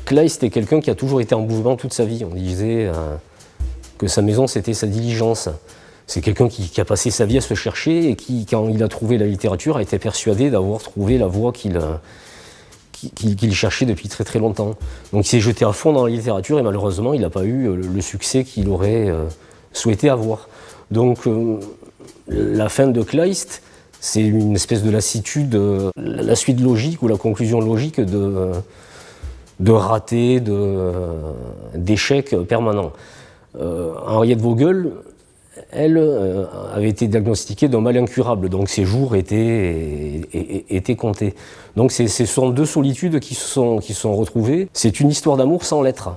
Kleist est quelqu'un qui a toujours été en mouvement toute sa vie. On disait que sa maison, c'était sa diligence. C'est quelqu'un qui a passé sa vie à se chercher et qui, quand il a trouvé la littérature, a été persuadé d'avoir trouvé la voie qu'il cherchait depuis très très longtemps. Donc il s'est jeté à fond dans la littérature et malheureusement, il n'a pas eu le succès qu'il aurait souhaité avoir. Donc la fin de Kleist, c'est une espèce de lassitude, la suite logique ou la conclusion logique de ratés, d'échecs permanents. Henriette Vogel, elle avait été diagnostiquée d'un mal incurable, donc ses jours étaient comptés. Donc ce sont deux solitudes qui se sont retrouvées. C'est une histoire d'amour sans lettres.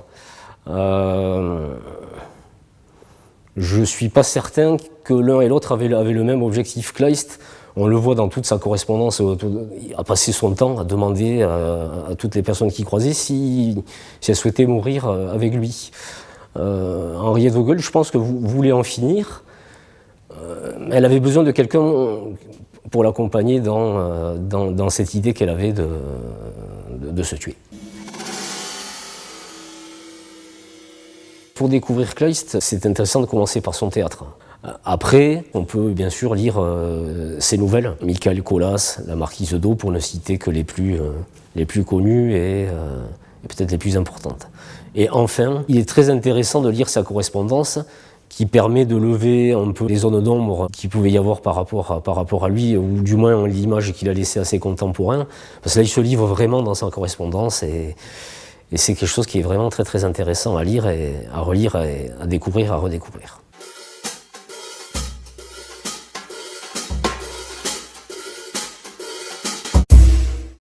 Je ne suis pas certain que l'un et l'autre avaient le même objectif. Kleist, on le voit dans toute sa correspondance, a passé son temps à demander à toutes les personnes qu'il croisait si elles souhaitaient mourir avec lui. Henriette Vogel, je pense que voulait en finir. Elle avait besoin de quelqu'un pour l'accompagner dans cette idée qu'elle avait de se tuer. Pour découvrir Kleist, c'est intéressant de commencer par son théâtre. Après, on peut bien sûr lire ses nouvelles, Michael Colas, La Marquise d'O, pour ne citer que les plus connues et peut-être les plus importantes. Et enfin, il est très intéressant de lire sa correspondance qui permet de lever un peu les zones d'ombre qu'il pouvait y avoir par rapport à lui, ou du moins l'image qu'il a laissée à ses contemporains, parce que là il se livre vraiment dans sa correspondance et c'est quelque chose qui est vraiment très très intéressant à lire et à relire et à découvrir, à redécouvrir.